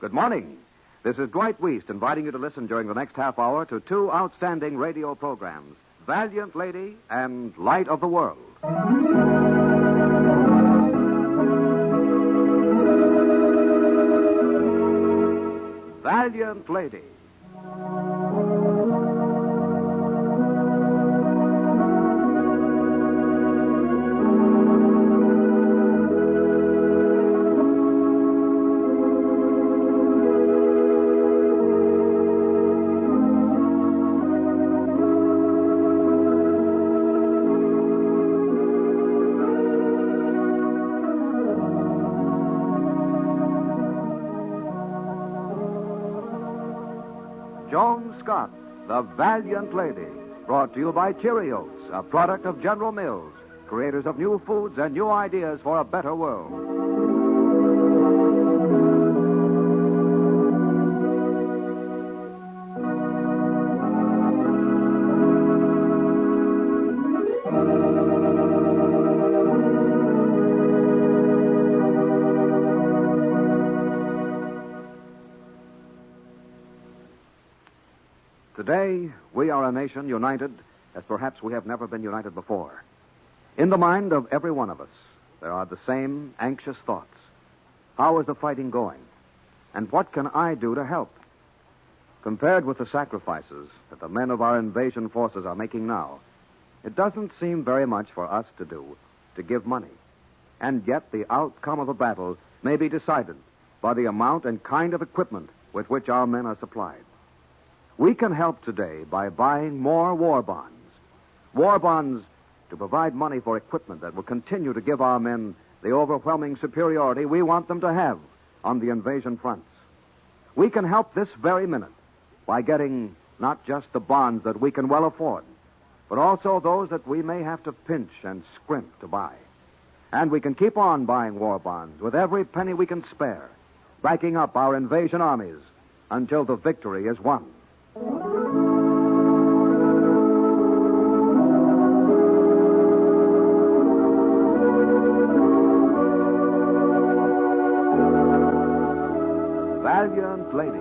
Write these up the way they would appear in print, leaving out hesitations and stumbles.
Good morning. This is Dwight Weist inviting you to listen during the next half hour to two outstanding radio programs, Valiant Lady and Light of the World. Valiant Lady. Joan Scott, the Valiant Lady, brought to you by Cheerios, a product of General Mills, creators of new foods and new ideas for a better world. Today, we are a nation united as perhaps we have never been united before. In the mind of every one of us, there are the same anxious thoughts. How is the fighting going? And what can I do to help? Compared with the sacrifices that the men of our invasion forces are making now, it doesn't seem very much for us to do to give money. And yet the outcome of the battle may be decided by the amount and kind of equipment with which our men are supplied. We can help today by buying more war bonds. War bonds to provide money for equipment that will continue to give our men the overwhelming superiority we want them to have on the invasion fronts. We can help this very minute by getting not just the bonds that we can well afford, but also those that we may have to pinch and scrimp to buy. And we can keep on buying war bonds with every penny we can spare, backing up our invasion armies until the victory is won. Valiant Lady.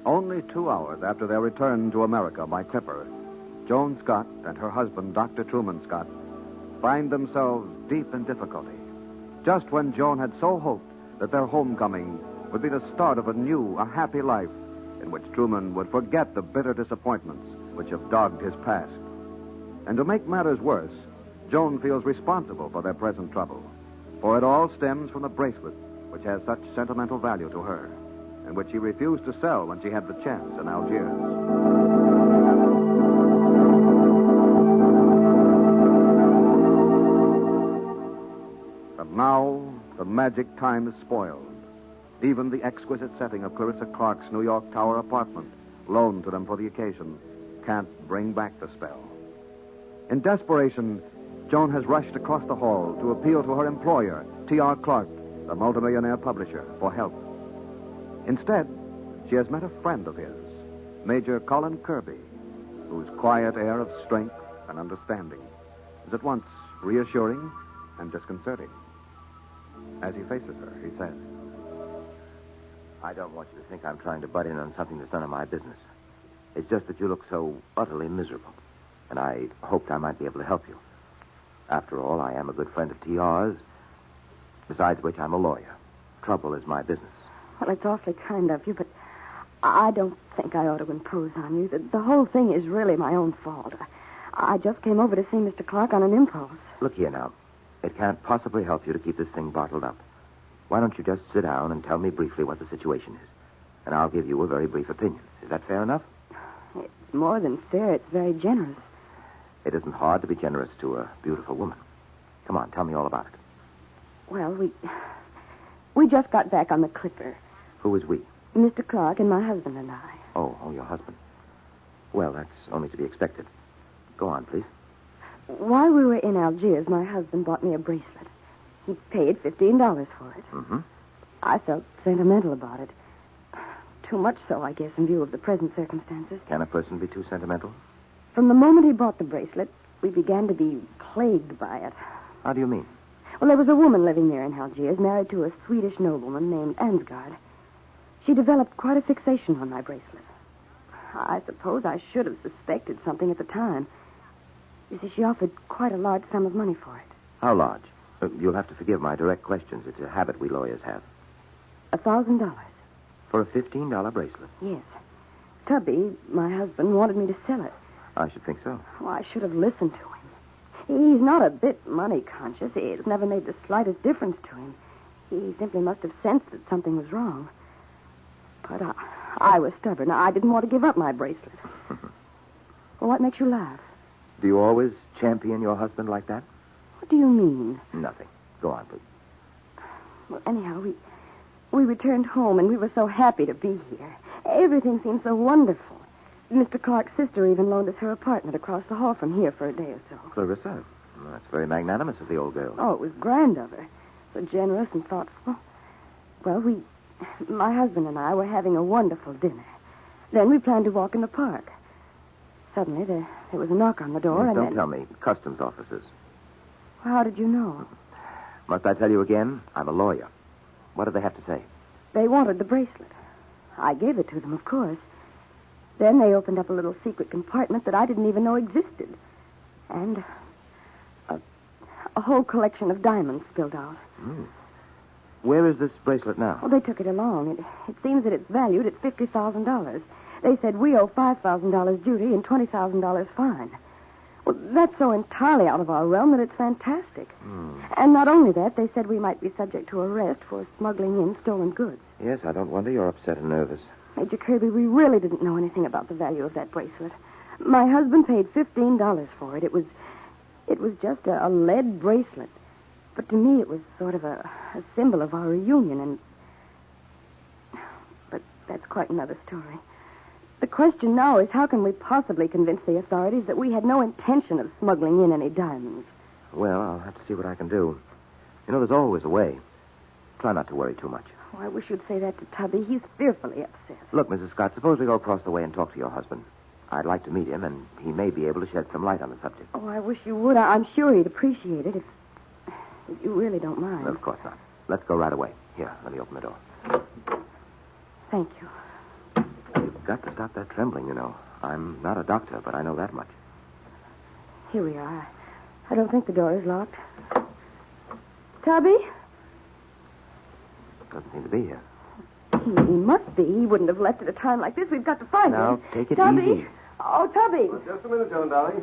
Only 2 hours after their return to America by clipper, Joan Scott and her husband, Dr. Truman Scott, find themselves deep in difficulty, just when Joan had so hoped that their homecoming would be the start of a happy life in which Truman would forget the bitter disappointments which have dogged his past. And to make matters worse, Joan feels responsible for their present trouble, for it all stems from the bracelet which has such sentimental value to her, and which she refused to sell when she had the chance in Algiers. Now, the magic time is spoiled. Even the exquisite setting of Clarissa Clark's New York Tower apartment, loaned to them for the occasion, can't bring back the spell. In desperation, Joan has rushed across the hall to appeal to her employer, T.R. Clark, the multimillionaire publisher, for help. Instead, she has met a friend of his, Major Colin Kirby, whose quiet air of strength and understanding is at once reassuring and disconcerting. As he faces her, he says, I don't want you to think I'm trying to butt in on something that's none of my business. It's just that you look so utterly miserable, and I hoped I might be able to help you. After all, I am a good friend of T.R.'s, besides which I'm a lawyer. Trouble is my business. Well, it's awfully kind of you, but I don't think I ought to impose on you. The whole thing is really my own fault. I just came over to see Mr. Clark on an impulse. Look here now. It can't possibly help you to keep this thing bottled up. Why don't you just sit down and tell me briefly what the situation is? And I'll give you a very brief opinion. Is that fair enough? It's more than fair. It's very generous. It isn't hard to be generous to a beautiful woman. Come on, tell me all about it. Well, we just got back on the clipper. Who is we? Mr. Clark and my husband and I. Oh, your husband. Well, that's only to be expected. Go on, please. While we were in Algiers, my husband bought me a bracelet. He paid $15 for it. Mm-hmm. I felt sentimental about it. Too much so, I guess, in view of the present circumstances. Can a person be too sentimental? From the moment he bought the bracelet, we began to be plagued by it. How do you mean? Well, there was a woman living there in Algiers, married to a Swedish nobleman named Ansgard. She developed quite a fixation on my bracelet. I suppose I should have suspected something at the time. You see, she offered quite a large sum of money for it. How large? You'll have to forgive my direct questions. It's a habit we lawyers have. $1,000. For a $15 bracelet? Yes. Tubby, my husband, wanted me to sell it. I should think so. Oh, I should have listened to him. He's not a bit money conscious. It never made the slightest difference to him. He simply must have sensed that something was wrong. But I was stubborn. I didn't want to give up my bracelet. Well, what makes you laugh? Do you always champion your husband like that? What do you mean? Nothing. Go on, please. Well, anyhow, we returned home, and we were so happy to be here. Everything seemed so wonderful. Mr. Clark's sister even loaned us her apartment across the hall from here for a day or so. Clarissa? Well, that's very magnanimous of the old girl. Oh, it was grand of her. So generous and thoughtful. Well, my husband and I were having a wonderful dinner. Then we planned to walk in the park. Suddenly, there was a knock on the door, and Don't tell me. Customs officers. How did you know? Must I tell you again? I'm a lawyer. What did they have to say? They wanted the bracelet. I gave it to them, of course. Then they opened up a little secret compartment that I didn't even know existed. And a whole collection of diamonds spilled out. Mm. Where is this bracelet now? Well, they took it along. It seems that it's valued at $50,000. They said we owe $5,000 duty and $20,000 fine. Well, that's so entirely out of our realm that it's fantastic. And not only that, they said we might be subject to arrest for smuggling in stolen goods. Yes, I don't wonder you're upset and nervous. Major Kirby, we really didn't know anything about the value of that bracelet. My husband paid $15 for it. It was just a lead bracelet. But to me, it was sort of a symbol of our reunion, But that's quite another story. The question now is, how can we possibly convince the authorities that we had no intention of smuggling in any diamonds? Well, I'll have to see what I can do. You know, there's always a way. Try not to worry too much. Oh, I wish you'd say that to Tubby. He's fearfully upset. Look, Mrs. Scott, suppose we go across the way and talk to your husband. I'd like to meet him, and he may be able to shed some light on the subject. Oh, I wish you would. I'm sure he'd appreciate it if you really don't mind. Of course not. Let's go right away. Here, let me open the door. Thank you. You've got to stop that trembling, you know. I'm not a doctor, but I know that much. Here we are. I don't think the door is locked. Tubby? Doesn't seem to be here. He must be. He wouldn't have left at a time like this. We've got to find him. Now, take it Tubby? easy. Oh, Tubby. Well, just a minute, Joan, darling.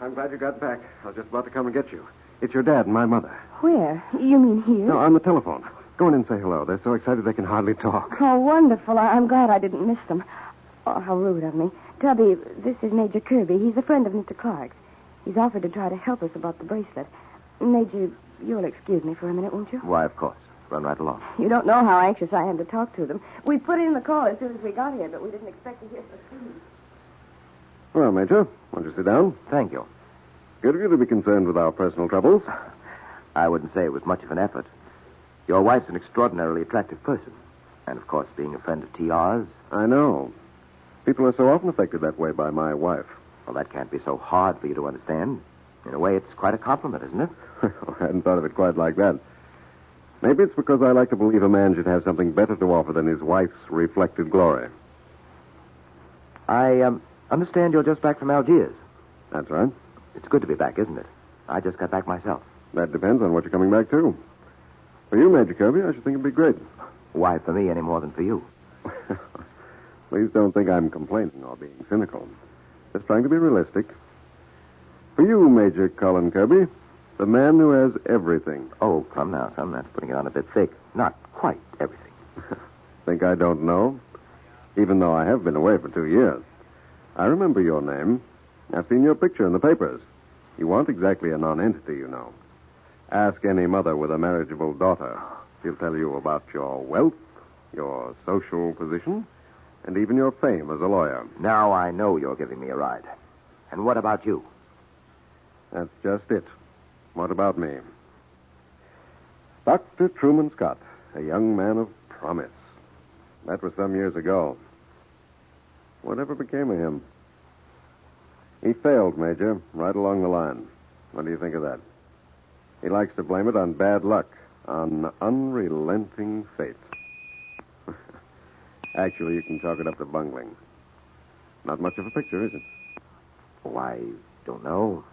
I'm glad you got back. I was just about to come and get you. It's your dad and my mother. Where? You mean here? No, on the telephone. Go in and say hello. They're so excited they can hardly talk. Oh, wonderful. I'm glad I didn't miss them. Oh, how rude of me. Tubby, this is Major Kirby. He's a friend of Mr. Clark's. He's offered to try to help us about the bracelet. Major, you'll excuse me for a minute, won't you? Why, of course. Run right along. You don't know how anxious I am to talk to them. We put in the call as soon as we got here, but we didn't expect to hear so soon. Well, Major, won't you sit down? Thank you. Good of you to be concerned with our personal troubles. I wouldn't say it was much of an effort. Your wife's an extraordinarily attractive person. And, of course, being a friend of TR's. I know. People are so often affected that way by my wife. Well, that can't be so hard for you to understand. In a way, it's quite a compliment, isn't it? I hadn't thought of it quite like that. Maybe it's because I like to believe a man should have something better to offer than his wife's reflected glory. I understand you're just back from Algiers. That's right. It's good to be back, isn't it? I just got back myself. That depends on what you're coming back to. For you, Major Kirby, I should think it'd be great. Why for me any more than for you? Please don't think I'm complaining or being cynical. Just trying to be realistic. For you, Major Colin Kirby, the man who has everything. Oh, come now, son. That's putting it on a bit thick. Not quite everything. Think I don't know? Even though I have been away for 2 years. I remember your name. I've seen your picture in the papers. You aren't exactly a non-entity, you know. Ask any mother with a marriageable daughter. She'll tell you about your wealth, your social position, and even your fame as a lawyer. Now I know you're giving me a ride. And what about you? That's just it. What about me? Dr. Truman Scott, a young man of promise. That was some years ago. Whatever became of him? He failed, Major, right along the line. What do you think of that? He likes to blame it on bad luck, on unrelenting fate. Actually, you can chalk it up to bungling. Not much of a picture, is it? Oh, I don't know.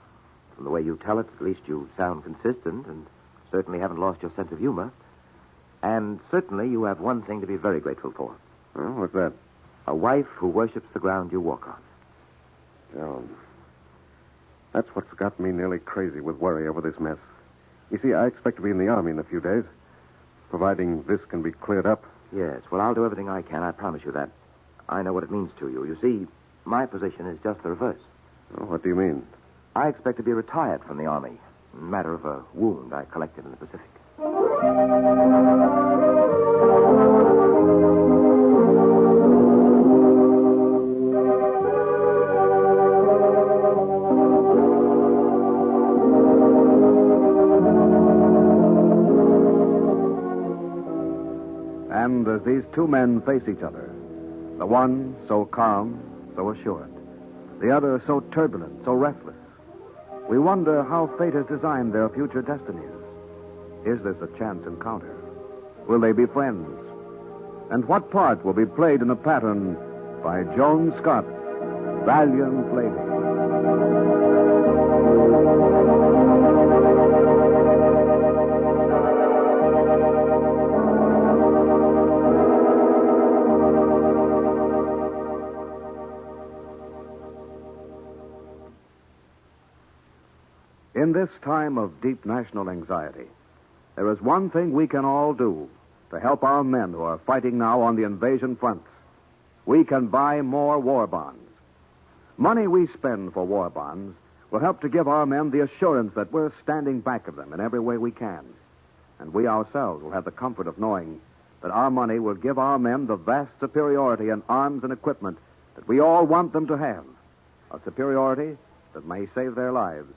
From the way you tell it, at least you sound consistent and certainly haven't lost your sense of humor. And certainly you have one thing to be very grateful for. Well, what's that? A wife who worships the ground you walk on. Joan. That's what's got me nearly crazy with worry over this mess. You see, I expect to be in the Army in a few days. Providing this can be cleared up. Yes, well, I'll do everything I can. I promise you that. I know what it means to you. You see, my position is just the reverse. Oh, what do you mean? I expect to be retired from the Army. A matter of a wound I collected in the Pacific. And as these two men face each other, the one so calm, so assured, the other so turbulent, so restless, we wonder how fate has designed their future destinies. Is this a chance encounter? Will they be friends? And what part will be played in the pattern by Joan Scott, Valiant Lady? In this time of deep national anxiety, there is one thing we can all do to help our men who are fighting now on the invasion fronts. We can buy more war bonds. Money we spend for war bonds will help to give our men the assurance that we're standing back of them in every way we can. And we ourselves will have the comfort of knowing that our money will give our men the vast superiority in arms and equipment that we all want them to have. A superiority that may save their lives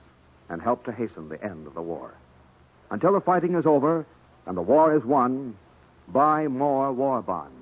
and help to hasten the end of the war. Until the fighting is over and the war is won, buy more war bonds.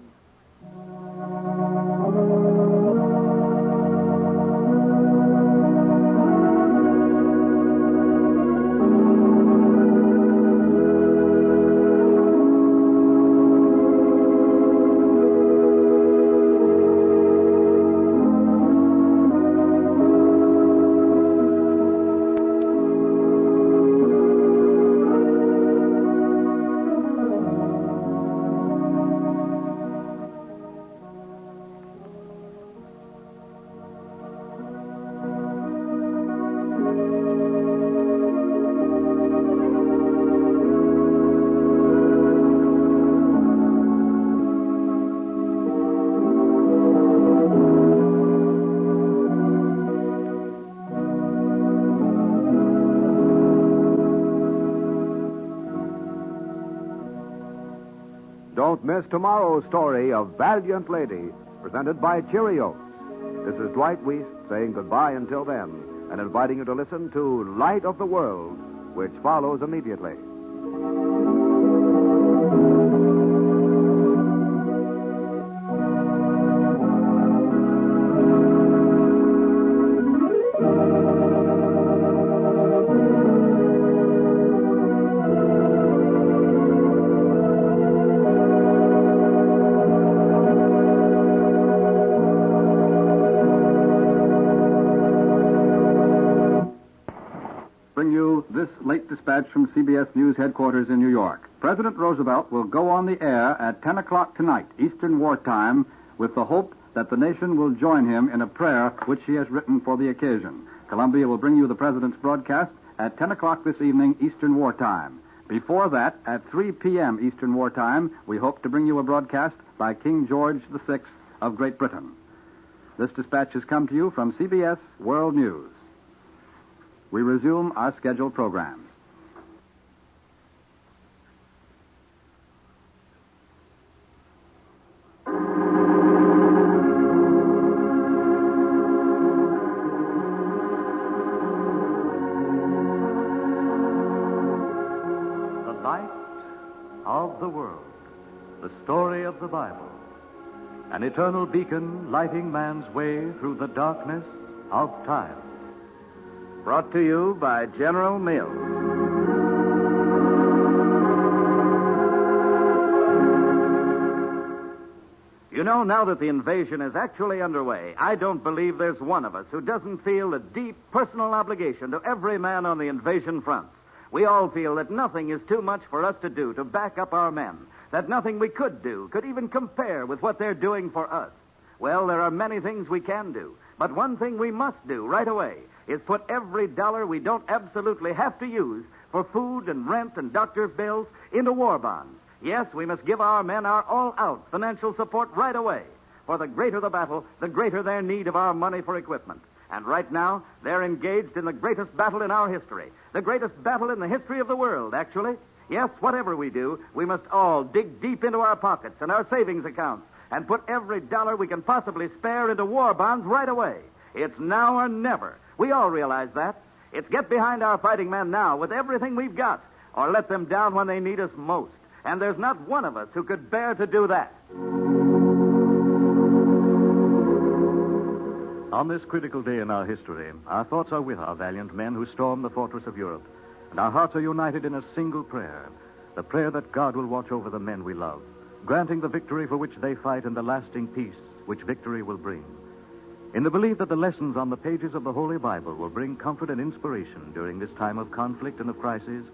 Don't miss tomorrow's story of Valiant Lady, presented by Cheerios. This is Dwight Weiss saying goodbye until then, and inviting you to listen to Light of the World, which follows immediately. This late dispatch from CBS News headquarters in New York. President Roosevelt will go on the air at 10 o'clock tonight, Eastern Wartime, with the hope that the nation will join him in a prayer which he has written for the occasion. Columbia will bring you the President's broadcast at 10 o'clock this evening, Eastern Wartime. Before that, at 3 p.m. Eastern Wartime, we hope to bring you a broadcast by King George VI of Great Britain. This dispatch has come to you from CBS World News. We resume our scheduled programs. Light of the world, the story of the Bible, an eternal beacon lighting man's way through the darkness of time. Brought to you by General Mills. You know, now that the invasion is actually underway, I don't believe there's one of us who doesn't feel a deep personal obligation to every man on the invasion front. We all feel that nothing is too much for us to do to back up our men, that nothing we could do could even compare with what they're doing for us. Well, there are many things we can do, but one thing we must do right away is put every dollar we don't absolutely have to use for food and rent and doctor's bills into war bonds. Yes, we must give our men our all-out financial support right away. For the greater the battle, the greater their need of our money for equipment. And right now, they're engaged in the greatest battle in our history. The greatest battle in the history of the world, actually. Yes, whatever we do, we must all dig deep into our pockets and our savings accounts and put every dollar we can possibly spare into war bonds right away. It's now or never. We all realize that. It's get behind our fighting men now with everything we've got, or let them down when they need us most. And there's not one of us who could bear to do that. On this critical day in our history, our thoughts are with our valiant men who stormed the fortress of Europe, and our hearts are united in a single prayer, the prayer that God will watch over the men we love, granting the victory for which they fight and the lasting peace which victory will bring. In the belief that the lessons on the pages of the Holy Bible will bring comfort and inspiration during this time of conflict and of crisis,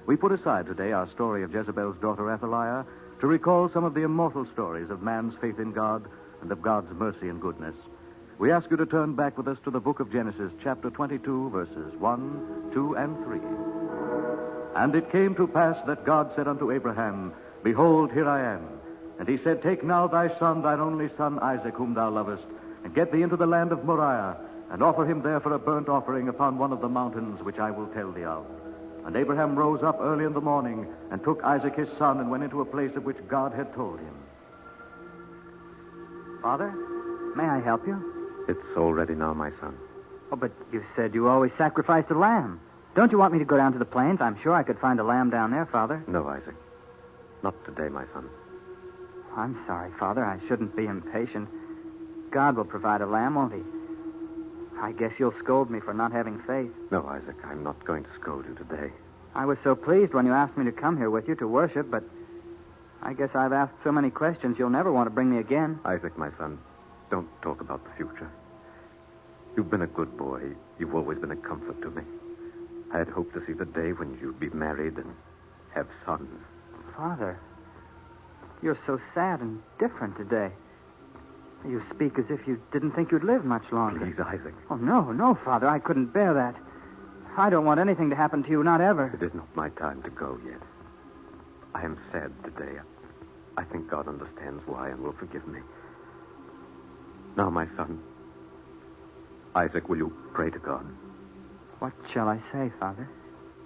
we put aside today our story of Jezebel's daughter Athaliah to recall some of the immortal stories of man's faith in God and of God's mercy and goodness. We ask you to turn back with us to the book of Genesis, chapter 22, verses 1, 2, and 3. And it came to pass that God said unto Abraham, Behold, here I am. And he said, Take now thy son, thine only son Isaac, whom thou lovest, and get thee into the land of Moriah, and offer him there for a burnt offering upon one of the mountains which I will tell thee of. And Abraham rose up early in the morning and took Isaac his son and went into a place of which God had told him. Father, may I help you? It's all ready now, my son. Oh, but you said you always sacrificed a lamb. Don't you want me to go down to the plains? I'm sure I could find a lamb down there, Father. No, Isaac. Not today, my son. I'm sorry, Father. I shouldn't be impatient. God will provide a lamb, won't he? I guess you'll scold me for not having faith. No, Isaac, I'm not going to scold you today. I was so pleased when you asked me to come here with you to worship, but I guess I've asked so many questions you'll never want to bring me again. Isaac, my son, don't talk about the future. You've been a good boy. You've always been a comfort to me. I had hoped to see the day when you'd be married and have sons. Father, you're so sad and different today. You speak as if you didn't think you'd live much longer. Please, Isaac. Oh, no, Father. I couldn't bear that. I don't want anything to happen to you, not ever. It is not my time to go yet. I am sad today. I think God understands why and will forgive me. Now, my son, Isaac, will you pray to God? What shall I say, Father?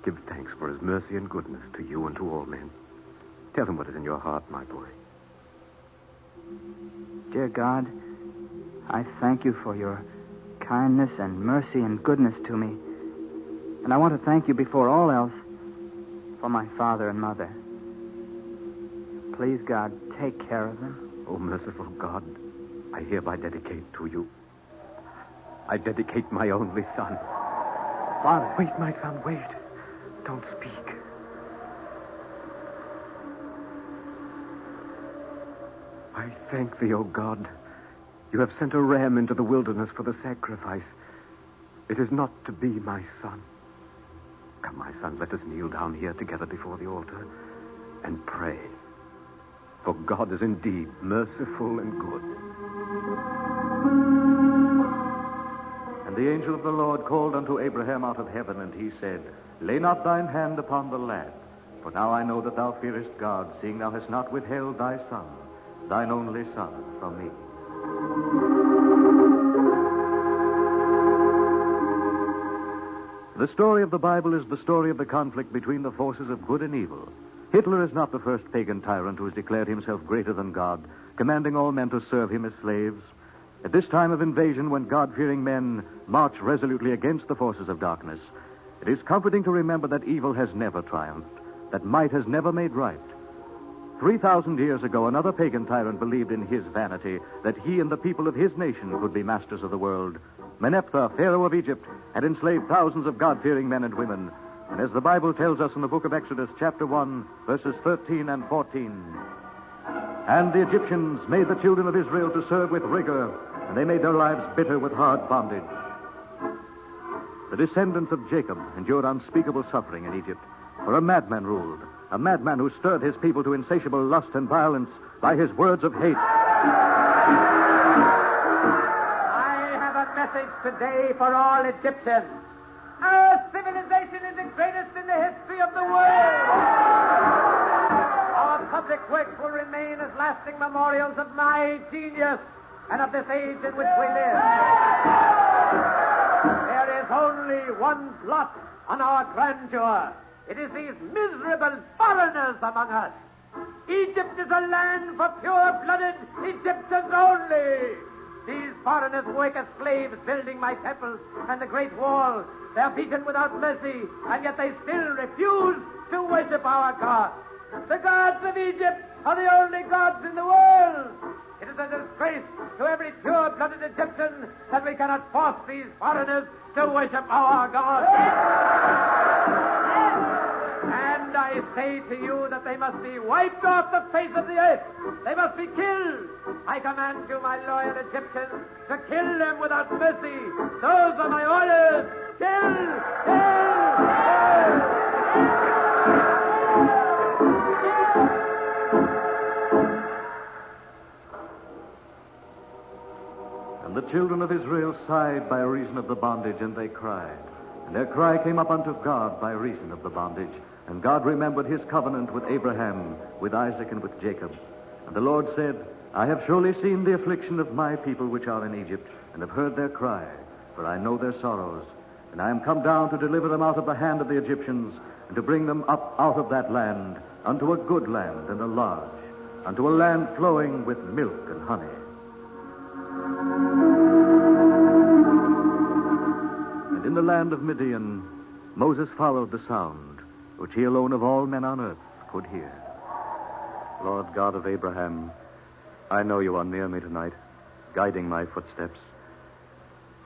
Give thanks for his mercy and goodness to you and to all men. Tell him what is in your heart, my boy. Dear God, I thank you for your kindness and mercy and goodness to me. And I want to thank you before all else for my father and mother. Please, God, take care of them. Oh, merciful God, I hereby dedicate to you. I dedicate my only son. Father. Wait, my son, wait. Don't speak. I thank thee, O God. You have sent a ram into the wilderness for the sacrifice. It is not to be my son. Come, my son, let us kneel down here together before the altar and pray. For God is indeed merciful and good. And the angel of the Lord called unto Abraham out of heaven, and he said, Lay not thine hand upon the lad, for now I know that thou fearest God, seeing thou hast not withheld thy son, thine only son, from me. The story of the Bible is the story of the conflict between the forces of good and evil. Hitler is not the first pagan tyrant who has declared himself greater than God, commanding all men to serve him as slaves. At this time of invasion, when God-fearing men march resolutely against the forces of darkness, it is comforting to remember that evil has never triumphed, that might has never made right. 3,000 years ago, another pagan tyrant believed in his vanity that he and the people of his nation could be masters of the world. Meneptah, Pharaoh of Egypt, had enslaved thousands of God-fearing men and women. And as the Bible tells us in the book of Exodus, chapter 1, verses 13 and 14, and the Egyptians made the children of Israel to serve with rigor, and they made their lives bitter with hard bondage. The descendants of Jacob endured unspeakable suffering in Egypt, for a madman ruled, a madman who stirred his people to insatiable lust and violence by his words of hate. I have a message today for all Egyptians. Our civilization is the greatest in the history of the world. Our public works will remain as lasting memorials of my genius and of this age in which we live. There is only one blot on our grandeur. It is these miserable foreigners among us. Egypt is a land for pure-blooded Egyptians only. These foreigners work as slaves building my temples and the Great Wall. They're beaten without mercy, and yet they still refuse to worship our gods. The gods of Egypt are the only gods in the world. It is a disgrace to every pure-blooded Egyptian that we cannot force these foreigners to worship our gods. And I say to you that they must be wiped off the face of the earth. They must be killed. I command you, my loyal Egyptians, to kill them without mercy. Those are my orders. Kill! Kill! And the children of Israel sighed by reason of the bondage, and they cried. And their cry came up unto God by reason of the bondage. And God remembered his covenant with Abraham, with Isaac, and with Jacob. And the Lord said, I have surely seen the affliction of my people which are in Egypt, and have heard their cry, for I know their sorrows. And I am come down to deliver them out of the hand of the Egyptians, and to bring them up out of that land, unto a good land and a large, unto a land flowing with milk and honey. And in the land of Midian, Moses followed the sound, which he alone of all men on earth could hear. Lord God of Abraham, I know you are near me tonight, guiding my footsteps.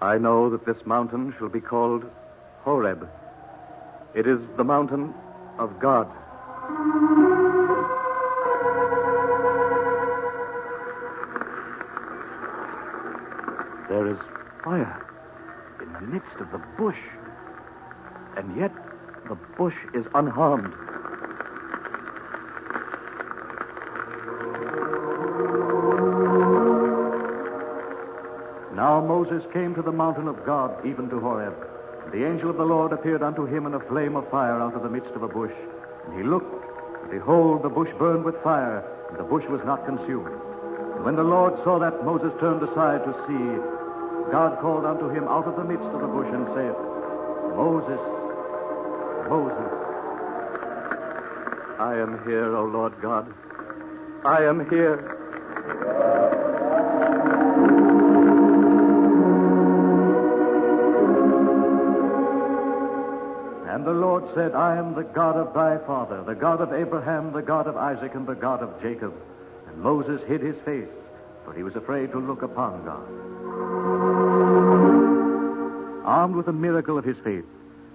I know that this mountain shall be called Horeb. It is the mountain of God. There is fire in the midst of the bush, and yet the bush is unharmed. Now Moses came to the mountain of God, even to Horeb. And the angel of the Lord appeared unto him in a flame of fire out of the midst of a bush. And he looked, and behold, the bush burned with fire, and the bush was not consumed. And when the Lord saw that Moses turned aside to see, God called unto him out of the midst of the bush and said, Moses, Moses. I am here, O Lord God. I am here. And the Lord said, I am the God of thy father, the God of Abraham, the God of Isaac, and the God of Jacob. And Moses hid his face, for he was afraid to look upon God. Armed with the miracle of his faith,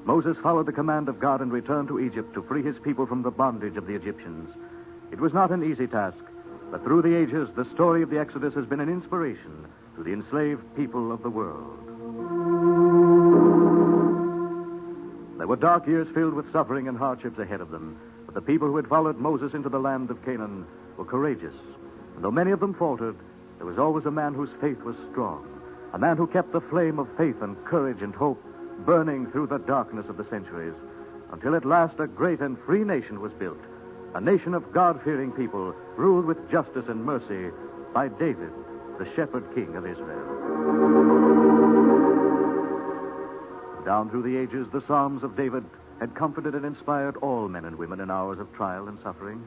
Moses followed the command of God and returned to Egypt to free his people from the bondage of the Egyptians. It was not an easy task, but through the ages, the story of the Exodus has been an inspiration to the enslaved people of the world. There were dark years filled with suffering and hardships ahead of them, but the people who had followed Moses into the land of Canaan were courageous. And though many of them faltered, there was always a man whose faith was strong, a man who kept the flame of faith and courage and hope burning through the darkness of the centuries, until at last a great and free nation was built, a nation of God-fearing people ruled with justice and mercy by David, the shepherd king of Israel. Down through the ages, the Psalms of David had comforted and inspired all men and women in hours of trial and suffering.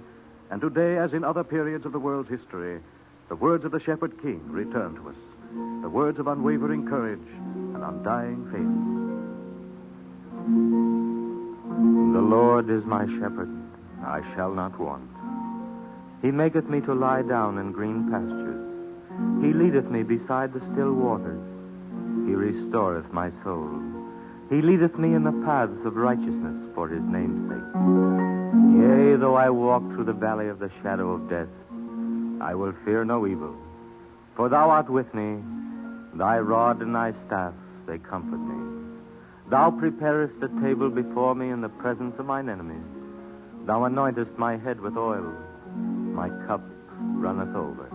And today, as in other periods of the world's history, the words of the shepherd king return to us, the words of unwavering courage and undying faith. The Lord is my shepherd. I shall not want. He maketh me to lie down in green pastures. He leadeth me beside the still waters. He restoreth my soul. He leadeth me in the paths of righteousness for his name's sake. Yea, though I walk through the valley of the shadow of death, I will fear no evil. For thou art with me, thy rod and thy staff, they comfort me. Thou preparest a table before me in the presence of mine enemies. Thou anointest my head with oil. My cup runneth over.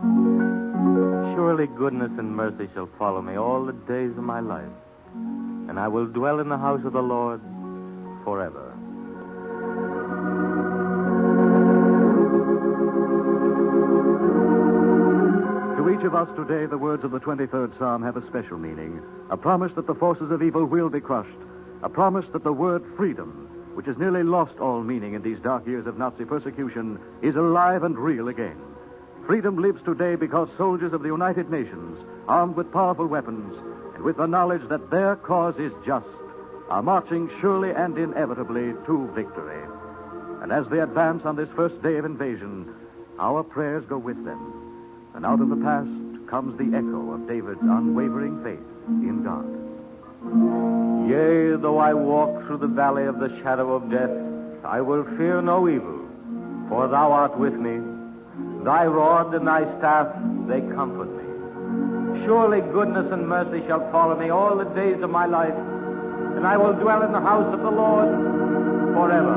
Surely goodness and mercy shall follow me all the days of my life, and I will dwell in the house of the Lord forever. To each of us today, the words of the 23rd Psalm have a special meaning. A promise that the forces of evil will be crushed. A promise that the word freedom, which has nearly lost all meaning in these dark years of Nazi persecution, is alive and real again. Freedom lives today because soldiers of the United Nations, armed with powerful weapons, and with the knowledge that their cause is just, are marching surely and inevitably to victory. And as they advance on this first day of invasion, our prayers go with them. And out of the past comes the echo of David's unwavering faith in God. Yea, though I walk through the valley of the shadow of death, I will fear no evil, for thou art with me. Thy rod and thy staff, they comfort me. Surely goodness and mercy shall follow me all the days of my life, and I will dwell in the house of the Lord forever.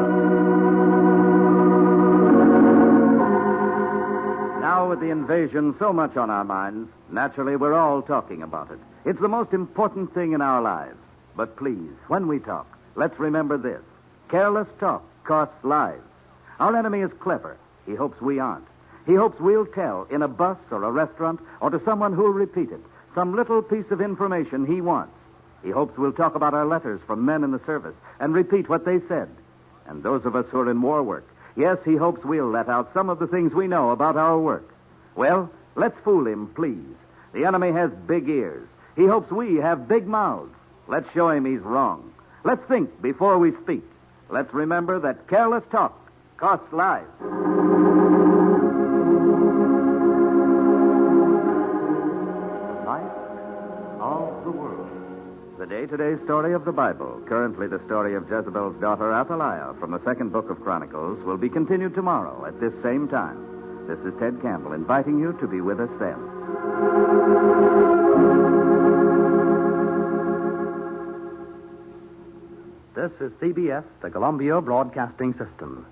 Now, with the invasion so much on our minds, naturally we're all talking about it. It's the most important thing in our lives. But please, when we talk, let's remember this. Careless talk costs lives. Our enemy is clever. He hopes we aren't. He hopes we'll tell in a bus or a restaurant or to someone who'll repeat it some little piece of information he wants. He hopes we'll talk about our letters from men in the service and repeat what they said. And those of us who are in war work, yes, he hopes we'll let out some of the things we know about our work. Well, let's fool him, please. The enemy has big ears. He hopes we have big mouths. Let's show him he's wrong. Let's think before we speak. Let's remember that careless talk costs lives. Of the world. The day-to-day story of the Bible, currently the story of Jezebel's daughter Athaliah from the second book of Chronicles, will be continued tomorrow at this same time. This is Ted Campbell inviting you to be with us then. This is CBS, the Columbia Broadcasting System.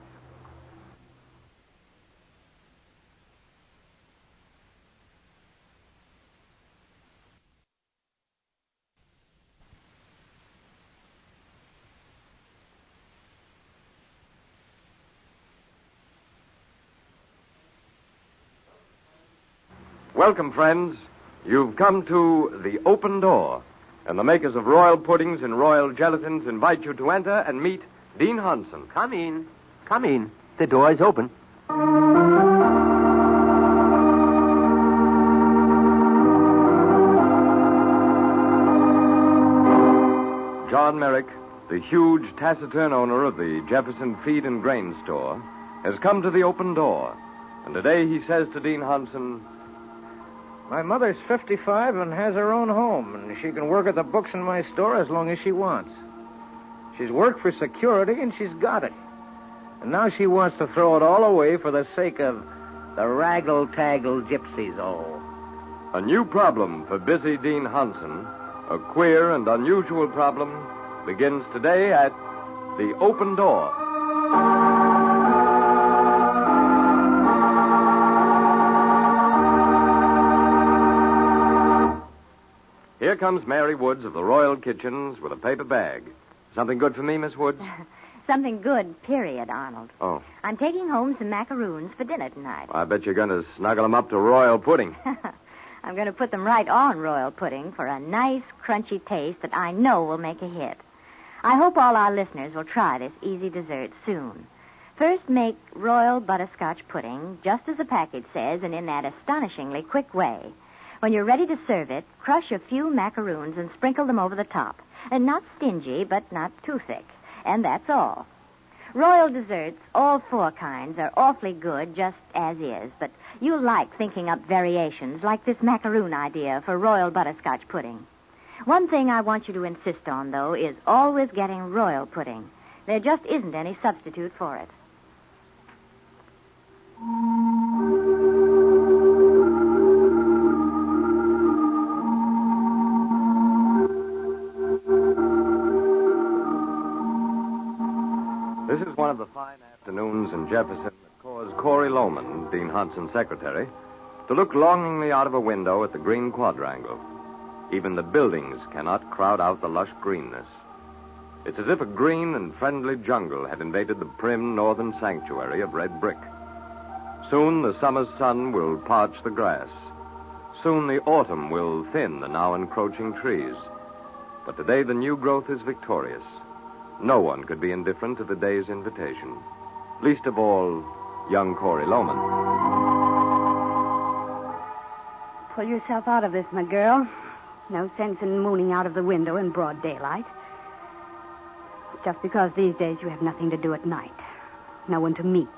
Welcome, friends. You've come to The Open Door, and the makers of royal puddings and royal gelatins invite you to enter and meet Dean Hansen. Come in. Come in. The door is open. John Merrick, the huge, taciturn owner of the Jefferson Feed and Grain Store, has come to the open door. And today he says to Dean Hansen, My mother's 55 and has her own home, and she can work at the books in my store as long as she wants. She's worked for security, and she's got it. And now she wants to throw it all away for the sake of the raggle-taggle gypsies, oh. a new problem for busy Dean Hansen, a queer and unusual problem, begins today at The Open Door. Here comes Mary Woods of the Royal Kitchens with a paper bag. Something good for me, Miss Woods? Something good, period, Arnold. Oh. I'm taking home some macaroons for dinner tonight. I bet you're going to snuggle them up to royal pudding. I'm going to put them right on royal pudding for a nice, crunchy taste that I know will make a hit. I hope all our listeners will try this easy dessert soon. First, make royal butterscotch pudding, just as the package says, and in that astonishingly quick way. When you're ready to serve it, crush a few macaroons and sprinkle them over the top. And not stingy, but not too thick. And that's all. Royal desserts, all 4 kinds, are awfully good just as is, but you'll like thinking up variations like this macaroon idea for royal butterscotch pudding. One thing I want you to insist on, though, is always getting royal pudding. There just isn't any substitute for it. This is one of the fine afternoons in Jefferson that caused Corey Lohman, Dean Hudson's secretary, to look longingly out of a window at the green quadrangle. Even the buildings cannot crowd out the lush greenness. It's as if a green and friendly jungle had invaded the prim northern sanctuary of red brick. Soon the summer's sun will parch the grass. Soon the autumn will thin the now encroaching trees. But today the new growth is victorious. No one could be indifferent to the day's invitation. Least of all, young Corey Lohman. Pull yourself out of this, my girl. No sense in mooning out of the window in broad daylight. Just because these days you have nothing to do at night. No one to meet.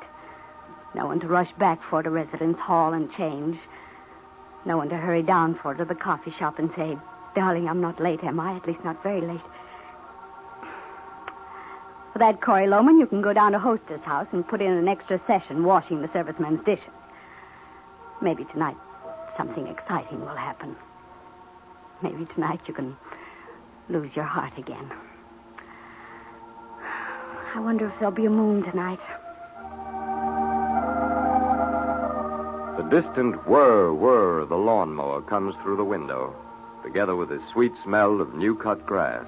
No one to rush back for to residence hall and change. No one to hurry down for to the coffee shop and say, "Darling, I'm not late, am I? At least not very late." For that, Corey Lohman, you can go down to Hostess House and put in an extra session washing the servicemen's dishes. Maybe tonight something exciting will happen. Maybe tonight you can lose your heart again. I wonder if there'll be a moon tonight. The distant whir of the lawnmower comes through the window, together with the sweet smell of new-cut grass.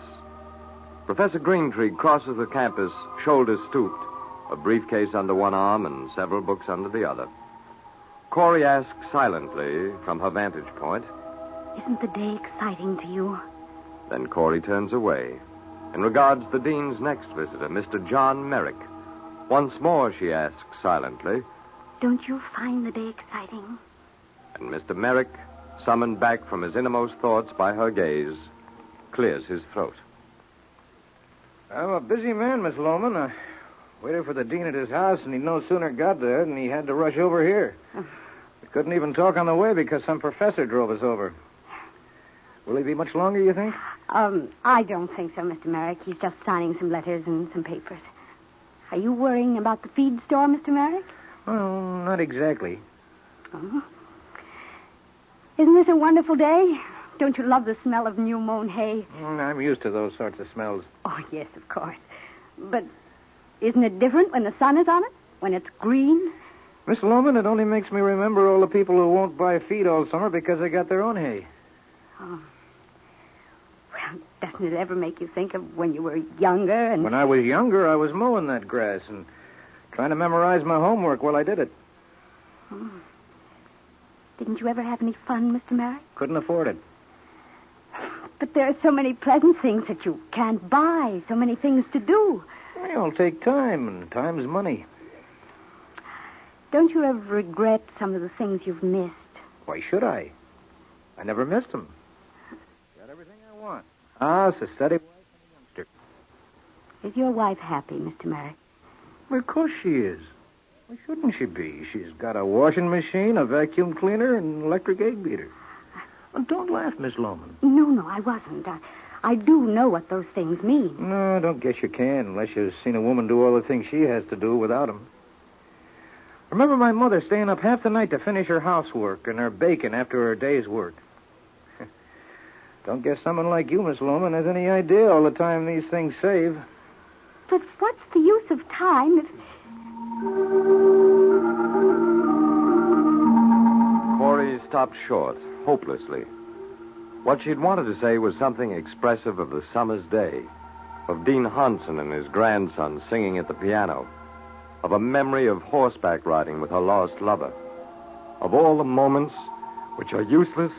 Professor Greentree crosses the campus, shoulders stooped, a briefcase under one arm and several books under the other. Corey asks silently from her vantage point, Isn't the day exciting to you? Then Corey turns away and regards the dean's next visitor, Mr. John Merrick. Once more she asks silently, Don't you find the day exciting? And Mr. Merrick, summoned back from his innermost thoughts by her gaze, clears his throat. I'm a busy man, Miss Lohman. I waited for the dean at his house, and he no sooner got there than he had to rush over here. We couldn't even talk on the way because some professor drove us over. Will he be much longer, you think? I don't think so, Mr. Merrick. He's just signing some letters and some papers. Are you worrying about the feed store, Mr. Merrick? Well, not exactly. Oh. Isn't this a wonderful day? Don't you love the smell of new-mown hay? I'm used to those sorts of smells. Oh, yes, of course. But isn't it different when the sun is on it? When it's green? Miss Lohman, it only makes me remember all the people who won't buy feed all summer because they got their own hay. Oh. Well, doesn't it ever make you think of when you were younger and... When I was younger, I was mowing that grass and trying to memorize my homework while I did it. Oh. Didn't you ever have any fun, Mr. Merrick? Couldn't afford it. But there are so many pleasant things that you can't buy, so many things to do. They all take time, and time's money. Don't you ever regret some of the things you've missed? Why should I? I never missed them. Got everything I want. House, a steady wife, and a youngster. Is your wife happy, Mr. Merrick? Of course she is. Why shouldn't she be? She's got a washing machine, a vacuum cleaner, and an electric egg beater. And don't laugh, Miss Lohman. No, I wasn't. I do know what those things mean. No, don't guess you can unless you've seen a woman do all the things she has to do without them. Remember my mother staying up half the night to finish her housework and her baking after her day's work. Don't guess someone like you, Miss Lohman, has any idea all the time these things save. But what's the use of time if... Corey stopped short, hopelessly. What she'd wanted to say was something expressive of the summer's day, of Dean Hansen and his grandson singing at the piano, of a memory of horseback riding with her lost lover, of all the moments which are useless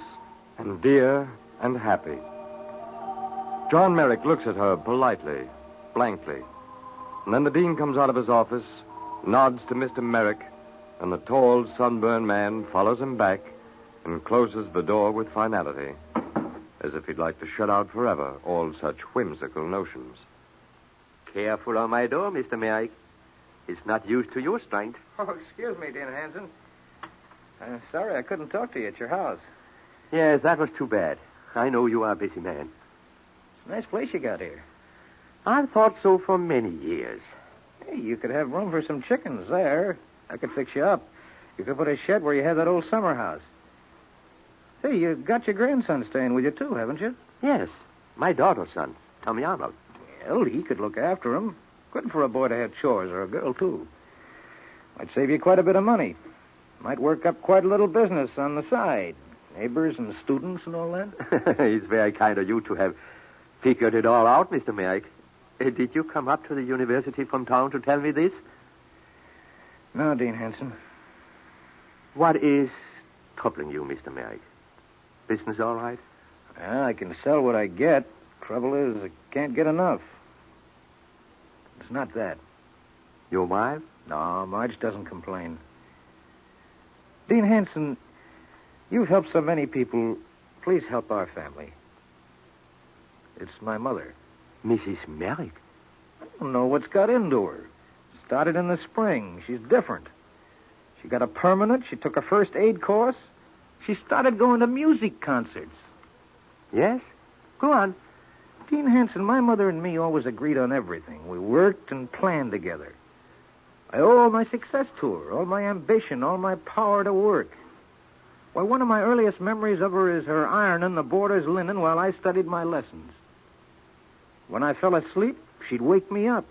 and dear and happy. John Merrick looks at her politely, blankly, and then the dean comes out of his office, nods to Mr. Merrick, and the tall, sunburned man follows him back and closes the door with finality, as if he'd like to shut out forever all such whimsical notions. Careful on my door, Mr. Merrick. It's not used to your strength. Oh, excuse me, Dean Hanson. I'm sorry I couldn't talk to you at your house. Yes, that was too bad. I know you are a busy man. It's a nice place you got here. I've thought so for many years. Hey, you could have room for some chickens there. I could fix you up. You could put a shed where you had that old summer house. Hey, you got your grandson staying with you, too, haven't you? Yes, my daughter's son, Tommy Arnold. Well, he could look after him. Good for a boy to have chores, or a girl, too. Might save you quite a bit of money. Might work up quite a little business on the side. Neighbors and students and all that. It's very kind of you to have figured it all out, Mr. Merrick. Did you come up to the university from town to tell me this? No, Dean Hanson. What is troubling you, Mr. Merrick? Business all right? Well, I can sell what I get. Trouble is, I can't get enough. It's not that. Your wife? No, Marge doesn't complain. Dean Hanson, you've helped so many people. Please help our family. It's my mother. Mrs. Merrick? I don't know what's got into her. Started in the spring. She's different. She got a permanent. She took a first aid course. She started going to music concerts. Yes? Go on. Dean Hanson, my mother and me always agreed on everything. We worked and planned together. I owe all my success to her, all my ambition, all my power to work. Why, one of my earliest memories of her is her ironing the boarder's linen while I studied my lessons. When I fell asleep, she'd wake me up.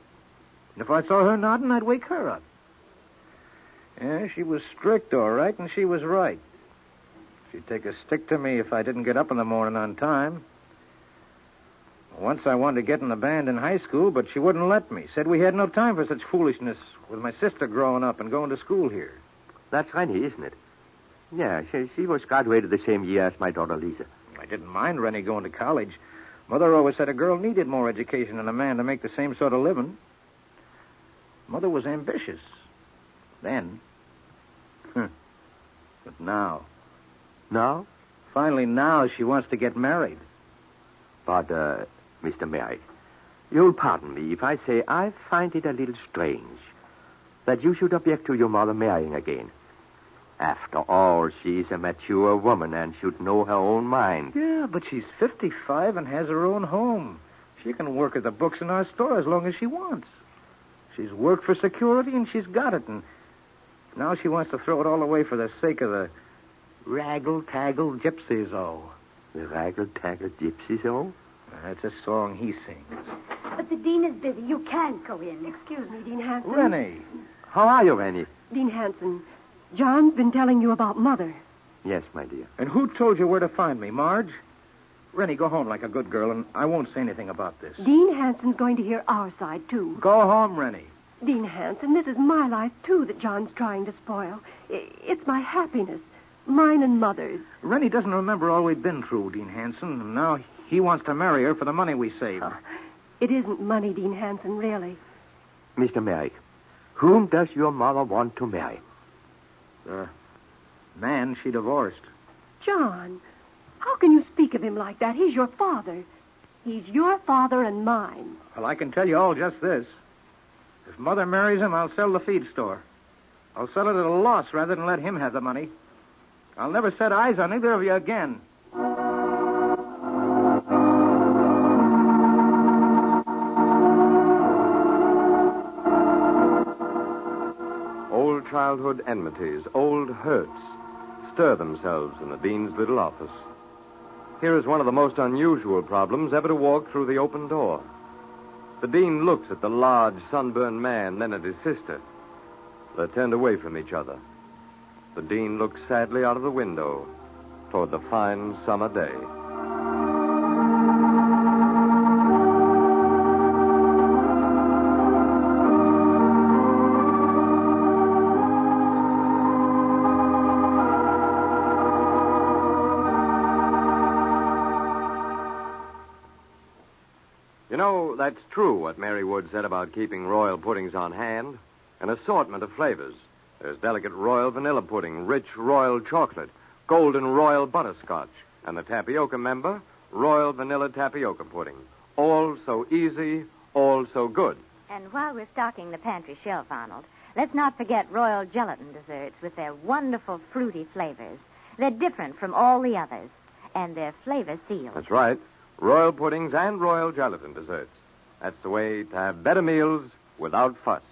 And if I saw her nodding, I'd wake her up. Yeah, she was strict, all right, and she was right. She'd take a stick to me if I didn't get up in the morning on time. Once I wanted to get in the band in high school, but she wouldn't let me. Said we had no time for such foolishness with my sister growing up and going to school here. That's Rennie, isn't it? Yeah, she was graduated the same year as my daughter Lisa. I didn't mind Rennie going to college. Mother always said a girl needed more education than a man to make the same sort of living. Mother was ambitious. Then. But now. Now? Finally, now she wants to get married. But, Mr. Merrick, you'll pardon me if I say I find it a little strange that you should object to your mother marrying again. After all, she's a mature woman and should know her own mind. Yeah, but she's 55 and has her own home. She can work at the books in our store as long as she wants. She's worked for security and she's got it, and now she wants to throw it all away for the sake of the raggle-taggle gypsies, oh. The raggle-taggle gypsies, oh? That's a song he sings. But the dean is busy. You can't go in. Excuse me, Dean Hanson. Rennie. How are you, Rennie? Dean Hanson, John's been telling you about Mother. Yes, my dear. And who told you where to find me, Marge? Rennie, go home like a good girl, and I won't say anything about this. Dean Hanson's going to hear our side, too. Go home, Rennie. Dean Hanson, this is my life, too, that John's trying to spoil. It's my happiness, mine and Mother's. Rennie doesn't remember all we've been through, Dean Hanson, and now he wants to marry her for the money we saved. It isn't money, Dean Hanson, really. Mr. Merrick, whom does your mother want to marry? The man she divorced. John, how can you speak of him like that? He's your father. He's your father and mine. Well, I can tell you all just this. If Mother marries him, I'll sell the feed store. I'll sell it at a loss rather than let him have the money. I'll never set eyes on either of you again. Old childhood enmities, old hurts, stir themselves in the dean's little office. Here is one of the most unusual problems ever to walk through the open door. The dean looks at the large, sunburned man, then at his sister. They're turned away from each other. The dean looks sadly out of the window toward the fine summer day. You know, that's true what Mary Wood said about keeping royal puddings on hand. An assortment of flavors. There's delicate royal vanilla pudding, rich royal chocolate, golden royal butterscotch, and the tapioca member, royal vanilla tapioca pudding. All so easy, all so good. And while we're stocking the pantry shelf, Arnold, let's not forget Royal Gelatin desserts with their wonderful fruity flavors. They're different from all the others, and they're flavor sealed. That's right. Royal puddings and Royal Gelatin desserts. That's the way to have better meals without fuss.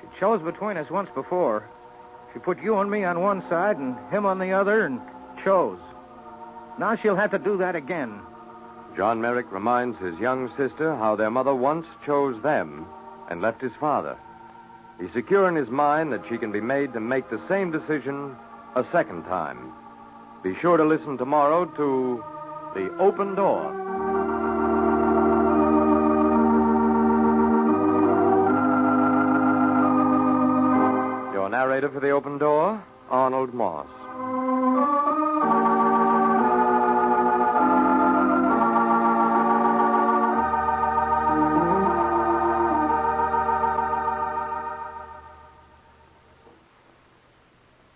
She chose between us once before. She put you and me on one side and him on the other and chose. Now she'll have to do that again. John Merrick reminds his young sister how their mother once chose them and left his father. He's secure in his mind that she can be made to make the same decision a second time. Be sure to listen tomorrow to The Open Door. Your narrator for The Open Door, Arnold Moss.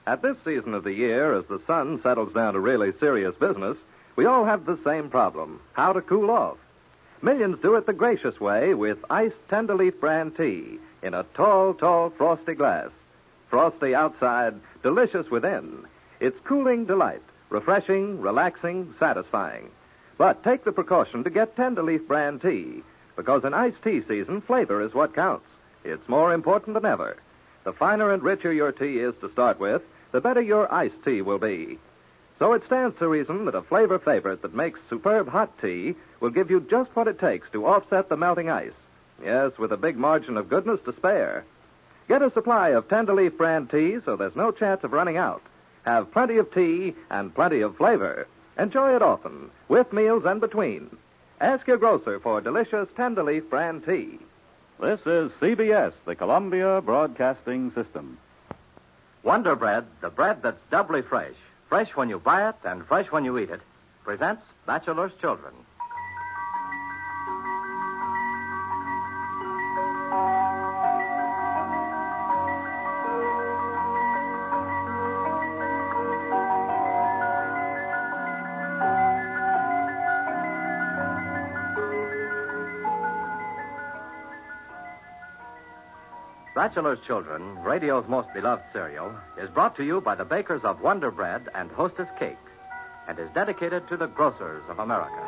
At this season of the year, as the sun settles down to really serious business, we all have the same problem, how to cool off. Millions do it the gracious way with iced Tenderleaf brand tea in a tall, frosty glass. Frosty outside, delicious within. It's cooling delight, refreshing, relaxing, satisfying. But take the precaution to get Tenderleaf brand tea, because in iced tea season, flavor is what counts. It's more important than ever. The finer and richer your tea is to start with, the better your iced tea will be. So it stands to reason that a flavor favorite that makes superb hot tea will give you just what it takes to offset the melting ice. Yes, with a big margin of goodness to spare. Get a supply of Tenderleaf brand tea so there's no chance of running out. Have plenty of tea and plenty of flavor. Enjoy it often, with meals and between. Ask your grocer for delicious Tenderleaf brand tea. This is CBS, the Columbia Broadcasting System. Wonder Bread, the bread that's doubly fresh. Fresh when you buy it and fresh when you eat it. Presents Bachelor's Children. Bachelor's Children, radio's most beloved cereal, is brought to you by the bakers of Wonder Bread and Hostess Cakes and is dedicated to the grocers of America.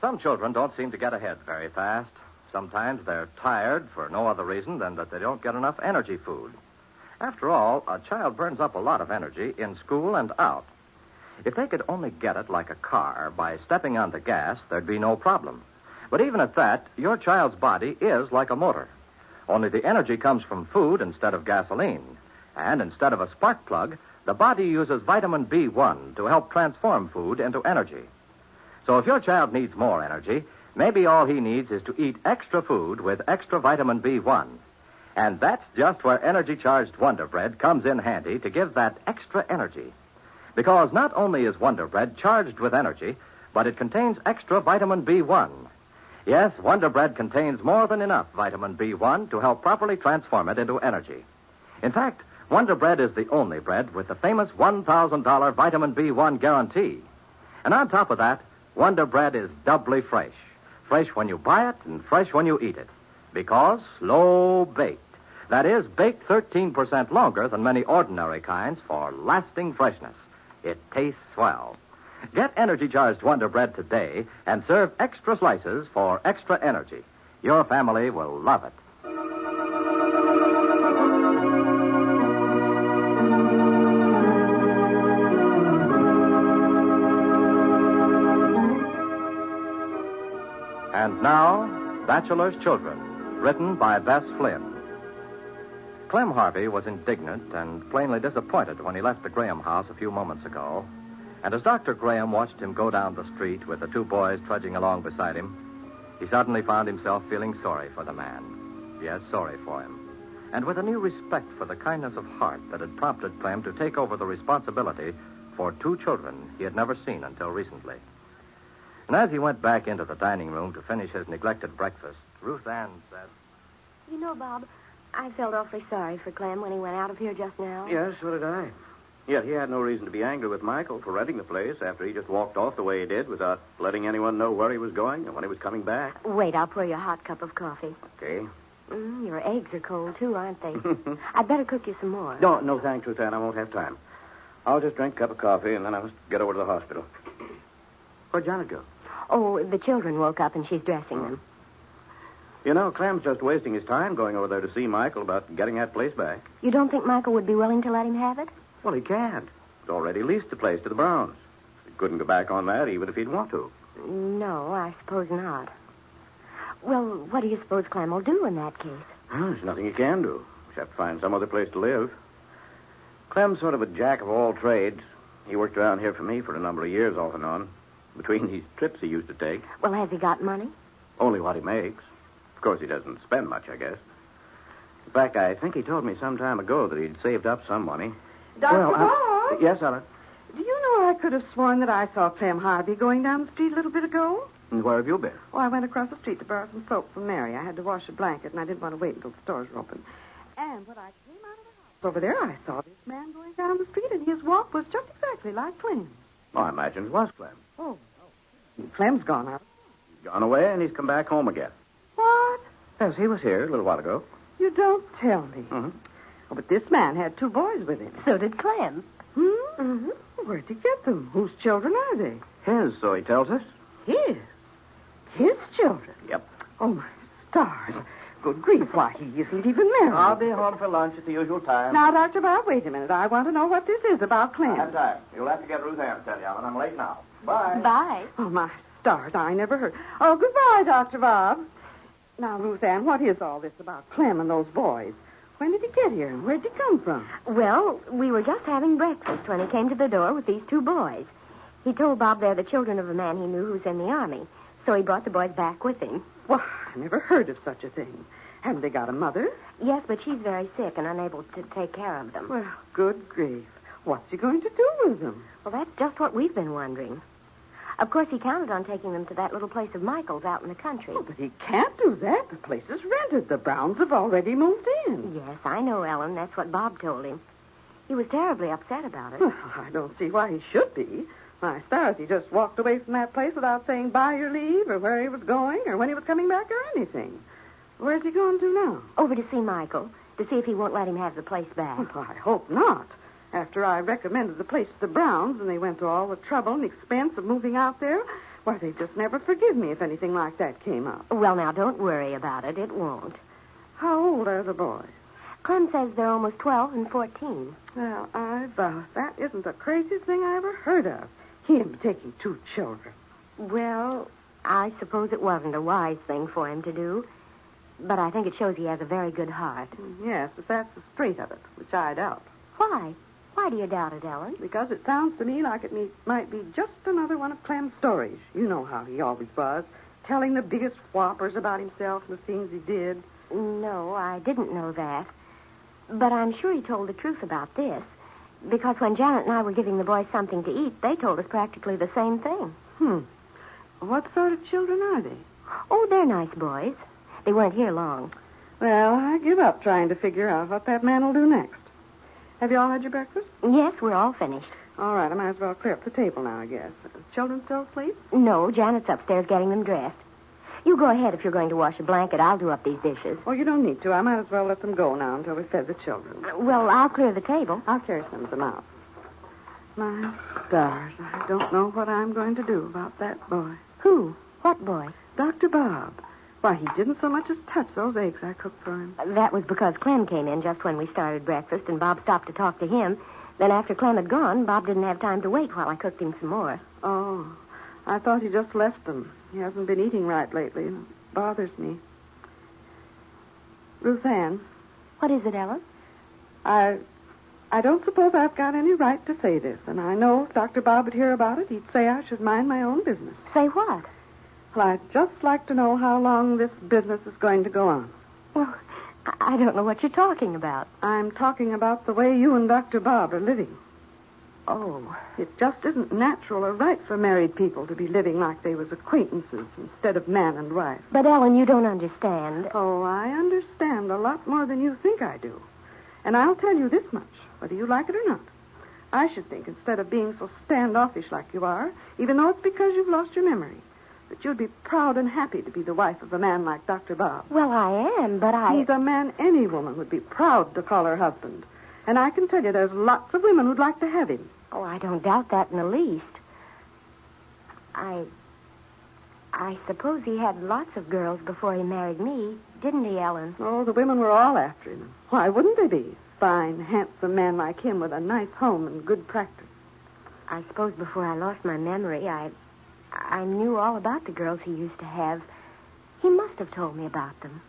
Some children don't seem to get ahead very fast. Sometimes they're tired for no other reason than that they don't get enough energy food. After all, a child burns up a lot of energy in school and out. If they could only get it like a car by stepping on the gas, there'd be no problem. But even at that, your child's body is like a motor. Only the energy comes from food instead of gasoline. And instead of a spark plug, the body uses vitamin B1 to help transform food into energy. So if your child needs more energy, maybe all he needs is to eat extra food with extra vitamin B1. And that's just where energy-charged Wonder Bread comes in handy to give that extra energy. Because not only is Wonder Bread charged with energy, but it contains extra vitamin B1. Yes, Wonder Bread contains more than enough vitamin B1 to help properly transform it into energy. In fact, Wonder Bread is the only bread with the famous $1,000 vitamin B1 guarantee. And on top of that, Wonder Bread is doubly fresh. Fresh when you buy it and fresh when you eat it. Because slow-baked. That is, baked 13% longer than many ordinary kinds for lasting freshness. It tastes swell. Get energy-charged Wonder Bread today and serve extra slices for extra energy. Your family will love it. And now, Bachelor's Children, written by Bess Flynn. Clem Harvey was indignant and plainly disappointed when he left the Graham house a few moments ago. And as Dr. Graham watched him go down the street with the two boys trudging along beside him, he suddenly found himself feeling sorry for the man. Yes, sorry for him. And with a new respect for the kindness of heart that had prompted Clem to take over the responsibility for 2 children he had never seen until recently. And as he went back into the dining room to finish his neglected breakfast, Ruth Ann said, You know, Bob, I felt awfully sorry for Clem when he went out of here just now. Yes, so did I. Yet he had no reason to be angry with Michael for renting the place after he just walked off the way he did without letting anyone know where he was going and when he was coming back. Wait, I'll pour you a hot cup of coffee. Okay. Your eggs are cold, too, aren't they? I'd better cook you some more. No, thanks, Ruth Ann. I won't have time. I'll just drink a cup of coffee and then I must get over to the hospital. Where'd Janet go? Oh, the children woke up and she's dressing them. You know, Clem's just wasting his time going over there to see Michael about getting that place back. You don't think Michael would be willing to let him have it? Well, he can't. He's already leased the place to the Browns. He couldn't go back on that even if he'd want to. No, I suppose not. Well, what do you suppose Clem will do in that case? Well, there's nothing he can do. Except find some other place to live. Clem's sort of a jack of all trades. He worked around here for me for a number of years off and on. Between these trips he used to take. Well, has he got money? Only what he makes. Of course, he doesn't spend much, I guess. In fact, I think he told me some time ago that he'd saved up some money. Dr. Bob? Yes, Ellen? Do you know I could have sworn that I saw Clem Harvey going down the street a little bit ago? And where have you been? Oh, I went across the street to borrow some soap from Mary. I had to wash a blanket, and I didn't want to wait until the stores were open. And when I came out of the house over there, I saw this man going down the street, and his walk was just exactly like Clem's. Oh, I imagine it was Clem. Oh, Clem's gone out. He's gone away, and he's come back home again. What? Yes, he was here a little while ago. You don't tell me. Mm-hmm. Oh, but this man had 2 boys with him. So did Clem. Mm-hmm. Where'd he get them? Whose children are they? His, so he tells us. His? His children? Yep. Oh, my stars. Good grief, why, he isn't even married. I'll be home for lunch at the usual time. Now, Dr. Bob, wait a minute. I want to know what this is about Clem. I have time. You'll have to get Ruth Ann to tell you, Alan. I'm late now. Bye. Bye. Oh, my stars, I never heard. Oh, goodbye, Dr. Bob. Now, Ruth Ann, what is all this about Clem and those boys? When did he get here, and where'd he come from? Well, we were just having breakfast when he came to the door with these 2 boys. He told Bob they're the children of a man he knew who's in the Army, so he brought the boys back with him. Well, I never heard of such a thing. Haven't they got a mother? Yes, but she's very sick and unable to take care of them. Well, good grief. What's he going to do with them? Well, that's just what we've been wondering. Of course, he counted on taking them to that little place of Michael's out in the country. Oh, but he can't do that. The place is rented. The Browns have already moved in. Yes, I know, Ellen. That's what Bob told him. He was terribly upset about it. Well, I don't see why he should be. My stars, he just walked away from that place without saying by your leave or where he was going or when he was coming back or anything. Where's he going to now? Over to see Michael, to see if he won't let him have the place back. Well, I hope not. After I recommended the place to the Browns and they went to all the trouble and expense of moving out there, why, they'd just never forgive me if anything like that came up. Well, now, don't worry about it. It won't. How old are the boys? Clem says they're almost 12 and 14. Well, I vow, that isn't the craziest thing I ever heard of. Him taking 2 children. Well, I suppose it wasn't a wise thing for him to do. But I think it shows he has a very good heart. Yes, if that's the straight of it, which I doubt. Why? Why do you doubt it, Ellen? Because it sounds to me like it might be just another one of Clem's stories. You know how he always was, telling the biggest whoppers about himself and the things he did. No, I didn't know that. But I'm sure he told the truth about this. Because when Janet and I were giving the boys something to eat, they told us practically the same thing. What sort of children are they? Oh, they're nice boys. They weren't here long. Well, I give up trying to figure out what that man will do next. Have you all had your breakfast? Yes, we're all finished. All right, I might as well clear up the table now, I guess. Children still asleep? No, Janet's upstairs getting them dressed. You go ahead if you're going to wash a blanket. I'll do up these dishes. Oh, you don't need to. I might as well let them go now until we've fed the children. Well, I'll clear the table. I'll carry some of them out. My stars, I don't know what I'm going to do about that boy. Who? What boy? Dr. Bob. Why, he didn't so much as touch those eggs I cooked for him. That was because Clem came in just when we started breakfast, and Bob stopped to talk to him. Then after Clem had gone, Bob didn't have time to wait while I cooked him some more. Oh, I thought he just left them. He hasn't been eating right lately. It bothers me. Ruth Ann. What is it, Ellen? I don't suppose I've got any right to say this, and I know if Dr. Bob would hear about it, he'd say I should mind my own business. Say what? Well, I'd just like to know how long this business is going to go on. Well, I don't know what you're talking about. I'm talking about the way you and Dr. Bob are living. Oh, it just isn't natural or right for married people to be living like they was acquaintances instead of man and wife. But, Ellen, you don't understand. Oh, I understand a lot more than you think I do. And I'll tell you this much, whether you like it or not. I should think, instead of being so standoffish like you are, even though it's because you've lost your memory, that you'd be proud and happy to be the wife of a man like Dr. Bob. Well, I am, but He's a man any woman would be proud to call her husband. And I can tell you there's lots of women who'd like to have him. Oh, I don't doubt that in the least. I suppose he had lots of girls before he married me, didn't he, Ellen? Oh, the women were all after him. Why wouldn't they be? Fine, handsome man like him with a nice home and good practice. I suppose before I lost my memory, I knew all about the girls he used to have. He must have told me about them.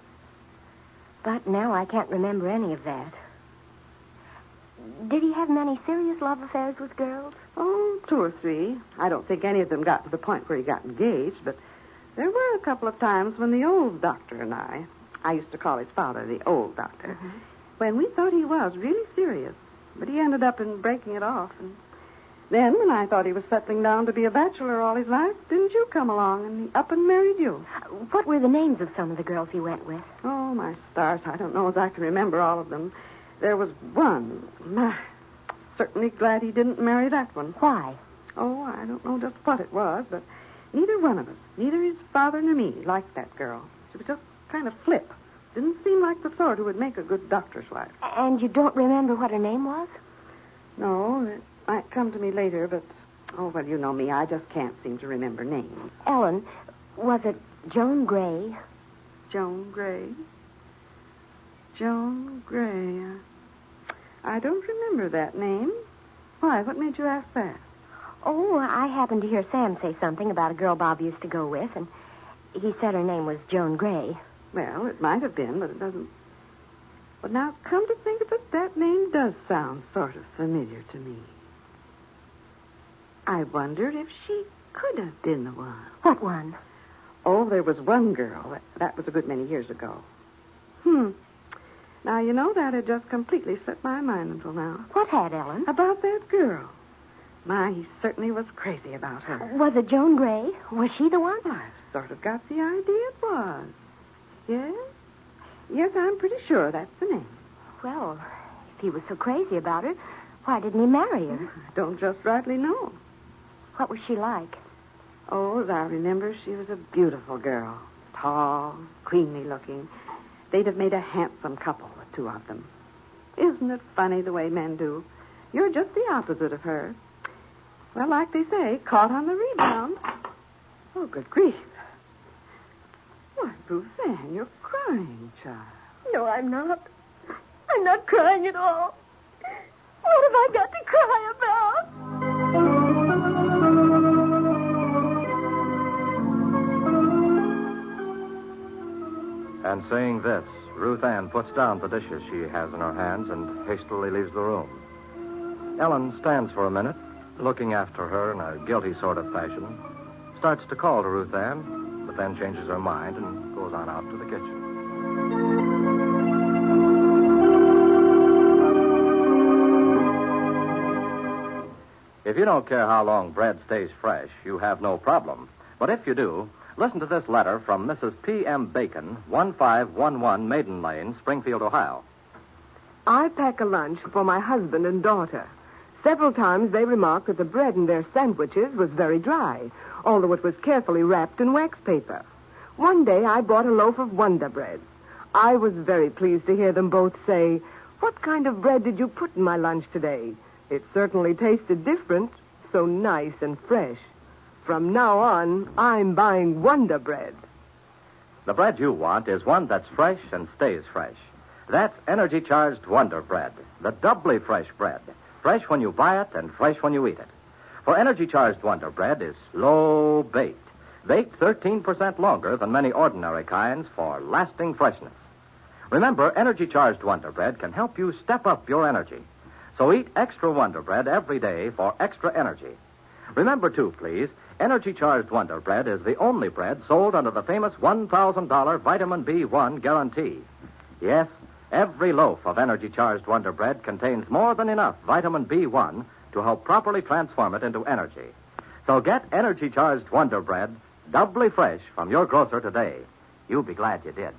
But now I can't remember any of that. Did he have many serious love affairs with girls? Oh, 2 or 3. I don't think any of them got to the point where he got engaged, but there were a couple of times when the old doctor and I used to call his father the old doctor, when we thought he was really serious. But he ended up in breaking it off. And then, when I thought he was settling down to be a bachelor all his life, didn't you come along and he up and married you? What were the names of some of the girls he went with? Oh, my stars, I don't know as I can remember all of them. There was one. Certainly glad he didn't marry that one. Why? Oh, I don't know just what it was, but neither one of us, neither his father nor me, liked that girl. She was just kind of flip. Didn't seem like the sort who would make a good doctor's wife. And you don't remember what her name was? No, it might come to me later, but, oh, well, you know me. I just can't seem to remember names. Ellen, was it Joan Gray? Joan Gray? Joan Gray. I don't remember that name. Why, what made you ask that? Oh, I happened to hear Sam say something about a girl Bob used to go with, and he said her name was Joan Gray. Well, it might have been, but it doesn't... But now, come to think of it, that name does sound sort of familiar to me. I wondered if she could have been the one. What one? Oh, there was one girl. That was a good many years ago. Now, you know, that had just completely slipped my mind until now. What had, Ellen? About that girl. My, he certainly was crazy about her. Was it Joan Gray? Was she the one? I've sort of got the idea it was. Yes? Yes, I'm pretty sure that's the name. Well, if he was so crazy about her, why didn't he marry her? I don't just rightly know. What was she like? Oh, as I remember, she was a beautiful girl. Tall, queenly looking. They'd have made a handsome couple, the two of them. Isn't it funny the way men do? You're just the opposite of her. Well, like they say, caught on the rebound. Oh, good grief. Why, Ruth Ann, you're crying, child. No, I'm not. I'm not crying at all. What have I got to cry about? And saying this, Ruth Ann puts down the dishes she has in her hands and hastily leaves the room. Ellen stands for a minute, looking after her in a guilty sort of fashion, starts to call to Ruth Ann, but then changes her mind and goes on out to the kitchen. If you don't care how long bread stays fresh, you have no problem. But if you do, listen to this letter from Mrs. P.M. Bacon, 1511 Maiden Lane, Springfield, Ohio. I pack a lunch for my husband and daughter. Several times they remarked that the bread in their sandwiches was very dry, although it was carefully wrapped in wax paper. One day I bought a loaf of Wonder Bread. I was very pleased to hear them both say, "What kind of bread did you put in my lunch today? It certainly tasted different, so nice and fresh. From now on, I'm buying Wonder Bread." The bread you want is one that's fresh and stays fresh. That's energy-charged Wonder Bread, the doubly fresh bread. Fresh when you buy it and fresh when you eat it. For energy-charged Wonder Bread is low-baked. Baked 13% longer than many ordinary kinds for lasting freshness. Remember, energy-charged Wonder Bread can help you step up your energy. So eat extra Wonder Bread every day for extra energy. Remember, too, please, energy-charged Wonder Bread is the only bread sold under the famous $1,000 vitamin B1 guarantee. Yes, every loaf of energy-charged Wonder Bread contains more than enough vitamin B1 to help properly transform it into energy. So get energy-charged Wonder Bread, doubly fresh, from your grocer today. You'll be glad you did.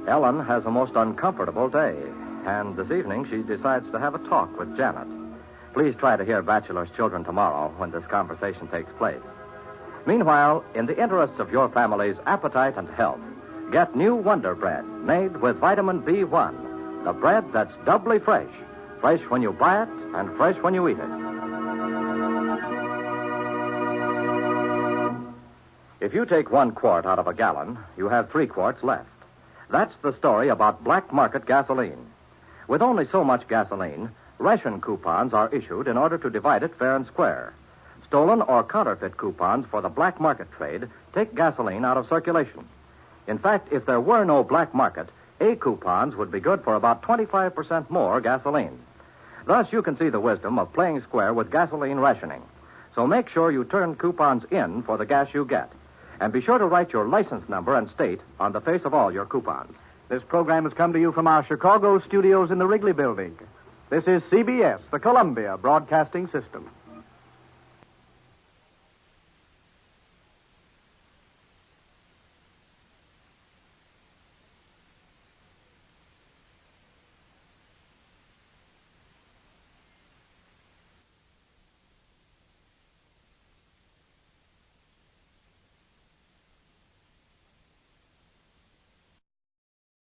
Ellen has a most uncomfortable day, and this evening she decides to have a talk with Janet. Please try to hear Bachelor's Children tomorrow when this conversation takes place. Meanwhile, in the interests of your family's appetite and health, get new Wonder Bread made with vitamin B1, the bread that's doubly fresh. Fresh when you buy it and fresh when you eat it. If you take 1 quart out of a gallon, you have 3 quarts left. That's the story about black market gasoline. With only so much gasoline, ration coupons are issued in order to divide it fair and square. Stolen or counterfeit coupons for the black market trade take gasoline out of circulation. In fact, if there were no black market, A coupons would be good for about 25% more gasoline. Thus, you can see the wisdom of playing square with gasoline rationing. So make sure you turn coupons in for the gas you get. And be sure to write your license number and state on the face of all your coupons. This program has come to you from our Chicago studios in the Wrigley Building. This is CBS, the Columbia Broadcasting System.